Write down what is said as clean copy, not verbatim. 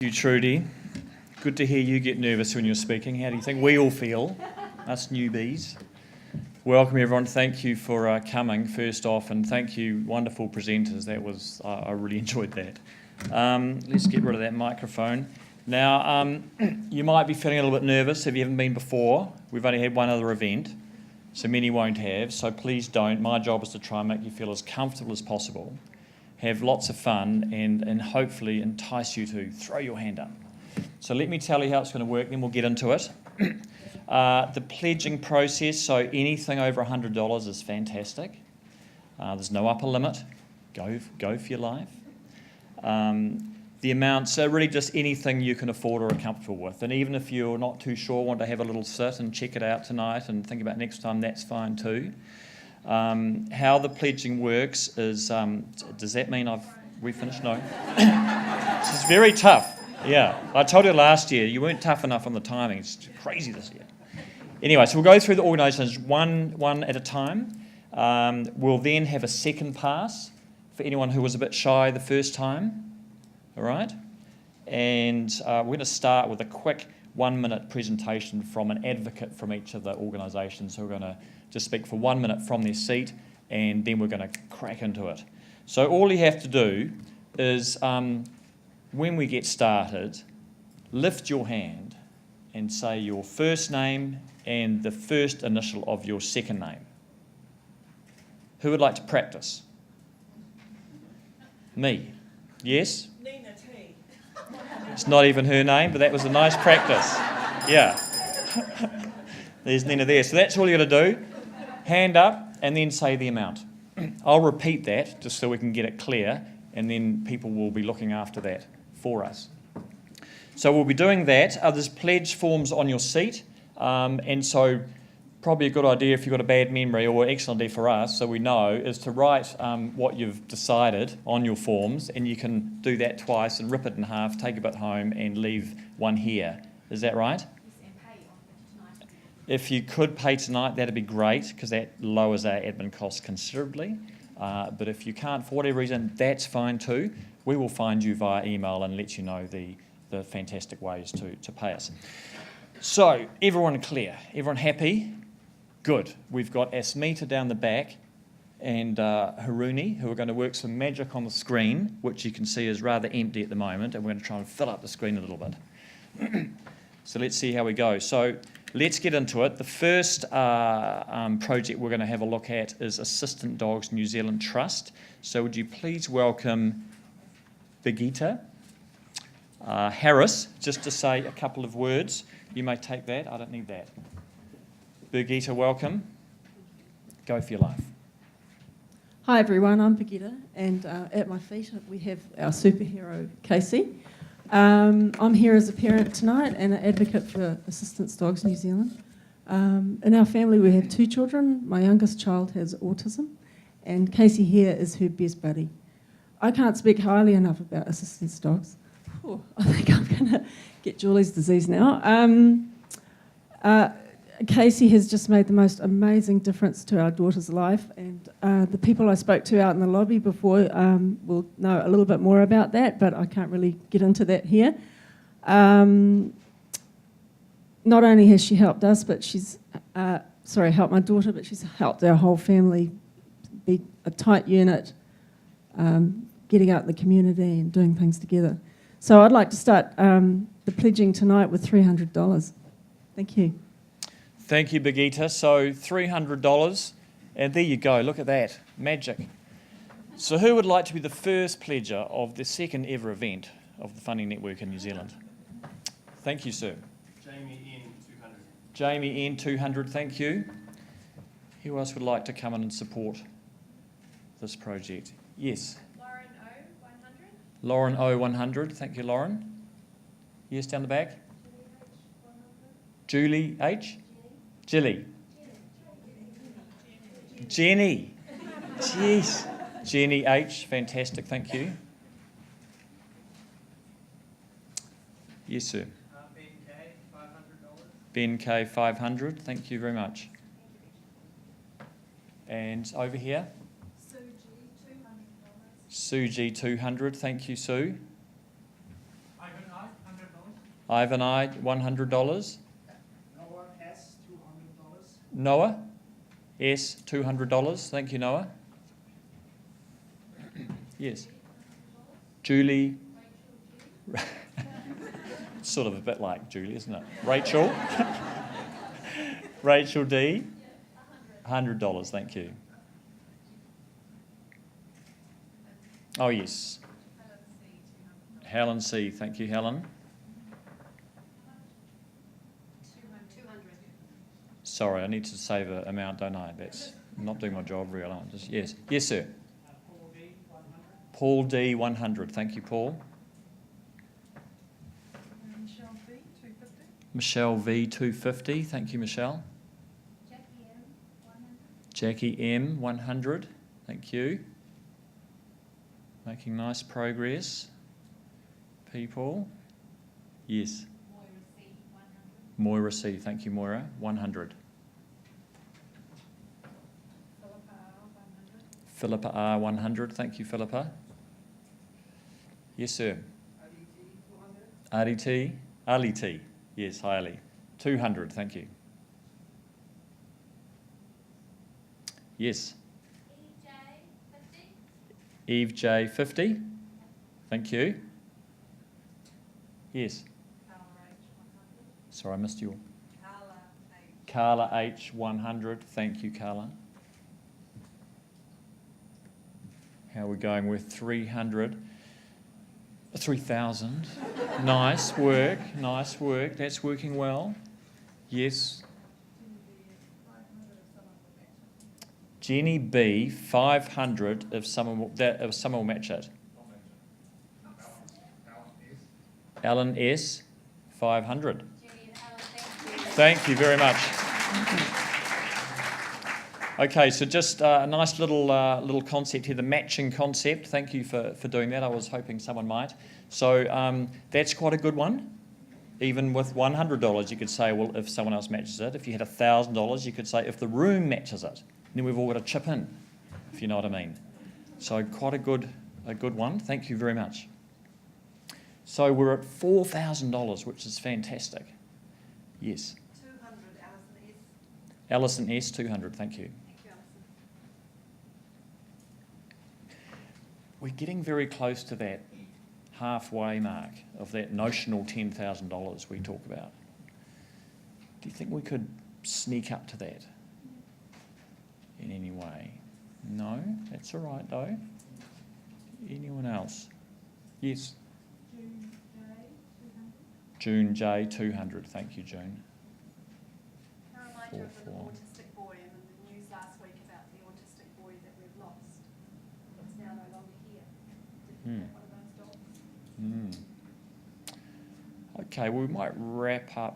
You, Trudy. Good to hear you get nervous when you're speaking. How do you think we all feel, us newbies? Welcome, everyone. Thank you for coming, first off, and thank you, wonderful presenters. That was, I really enjoyed that. Let's get rid of that microphone. Now, you might be feeling a little bit nervous if you haven't been before. We've only had one other event, so many won't have, so please don't. My job is to try and make you feel as comfortable as possible, have lots of fun, and hopefully entice you to throw your hand up. So let me tell you how it's going to work, then we'll get into it. The pledging process, so anything over $100 is fantastic. There's no upper limit. Go for your life. The amounts, so really just anything you can afford or are comfortable with. And even if you're not too sure, want to have a little sit and check it out tonight and think about next time, that's fine too. How the pledging works is, does that mean we finished? No. This is very tough. Yeah, I told you last year, you weren't tough enough on the timing. It's crazy this year. Anyway, so we'll go through the organisations one at a time. We'll then have a second pass for anyone who was a bit shy the first time. All right? And we're going to start with a quick 1-minute presentation from an advocate from each of the organisations who are going to just speak for 1 minute from their seat, and then we're going to crack into it. So all you have to do is, when we get started, lift your hand and say your first name and the first initial of your second name. Who would like to practice? Me. Yes? Nina T. It's not even her name, but that was a nice practice. Yeah. There's Nina there. So that's all you got to do. Hand up and then say the amount. I'll repeat that just so we can get it clear, and then people will be looking after that for us. So we'll be doing that. There's pledge forms on your seat, and so probably a good idea if you've got a bad memory, or excellent idea for us, so we know, is to write what you've decided on your forms, and you can do that twice and rip it in half, take a bit home and leave one here. Is that right? If you could pay tonight, that'd be great, because that lowers our admin costs considerably. But if you can't, for whatever reason, that's fine too. We will find you via email and let you know the fantastic ways to pay us. So, everyone clear? Everyone happy? Good. We've got Asmita down the back and Haruni, who are going to work some magic on the screen, which you can see is rather empty at the moment, and we're going to try and fill up the screen a little bit. So let's see how we go. So let's get into it. The first project we're going to have a look at is Assistant Dogs New Zealand Trust. So would you please welcome Birgitta Harris, just to say a couple of words. You may take that. I don't need that. Birgitta, welcome. Go for your life. Hi everyone, I'm Birgitta, and at my feet we have our superhero Casey. I'm here as a parent tonight and an advocate for Assistance Dogs New Zealand. In our family we have 2 children. My youngest child has autism, and Casey here is her best buddy. I can't speak highly enough about Assistance Dogs. I think I'm going to get Julie's disease now. Casey has just made the most amazing difference to our daughter's life, and the people I spoke to out in the lobby before will know a little bit more about that, but I can't really get into that here. Not only has she helped us, but she's helped my daughter, but she's helped our whole family be a tight unit, getting out in the community and doing things together. So I'd like to start the pledging tonight with $300. Thank you. Thank you, Birgitta. So $300, and there you go. Look at that. Magic. So who would like to be the first pledger of the second ever event of the Funding Network in New Zealand? Thank you, sir. Jamie N. 200. Jamie N. 200, thank you. Who else would like to come in and support this project? Yes. Lauren O. 100. Lauren O. 100, thank you, Lauren. Yes, down the back. Julie H. Jilly. Jenny. Jeez. Jenny H. Fantastic, thank you. Yes, sir. Ben K. $500. Ben K. 500, thank you very much. And over here? Sue G. $200. Sue G. 200, thank you, Sue. Ivan I. Ivan I, $100. Noah S, $200. Noah S, $200. Thank you, Noah. Yes. Julie. It's sort of a bit like Julie, isn't it? Rachel. Rachel D. $100. Thank you. Oh, yes. Helen C. Thank you, Helen. 200. Sorry, I need to save an amount, don't I? That's I'm not doing my job real. I'm just yes. Yes, sir. Paul D, 100. Paul D, 100. Thank you, Paul. Michelle B, 250. Michelle V, 250. Thank you, Michelle. Jackie M, 100. Jackie M, 100. Thank you. Making nice progress. People. Yes. Moira C, 100. Moira C. Thank you, Moira. 100. Philippa R, 100. Philippa R, 100. Thank you, Philippa. Yes, sir. ADT, 200. RDT. Ali T. Yes, hi Ali. 200. Thank you. Yes. EJ, 50. Eve J, 50. Thank you. Yes. Carla H, 100. Sorry, I missed you. Carla H. Carla H, 100. Thank you, Carla. How are we going with 300? 3,000. Nice work. Nice work. That's working well. Yes. Jenny B, 500 if someone will match it. Alan S, 500. Jenny and Alan, thank you. Thank you very much. Okay, so just a nice little concept here, the matching concept. Thank you for doing that. I was hoping someone might. So that's quite a good one. Even with $100, you could say, well, if someone else matches it. If you had $1,000, you could say, if the room matches it. Then we've all got to chip in, if you know what I mean. So quite a good one. Thank you very much. So we're at $4,000, which is fantastic. Yes. 200, Alison S. Alison S, 200. Thank you. Thank you, Alison. We're getting very close to that halfway mark of that notional $10,000 we talk about. Do you think we could sneak up to that in any way? No? That's all right, though. Anyone else? Yes. June J, 200. June J, 200. Thank you, June. A reminder of an 4-4. autistic boy and the news last week about the autistic boy that we've lost. It's now no longer here. Did you Hmm. get one of those dogs? Okay, well, we might wrap up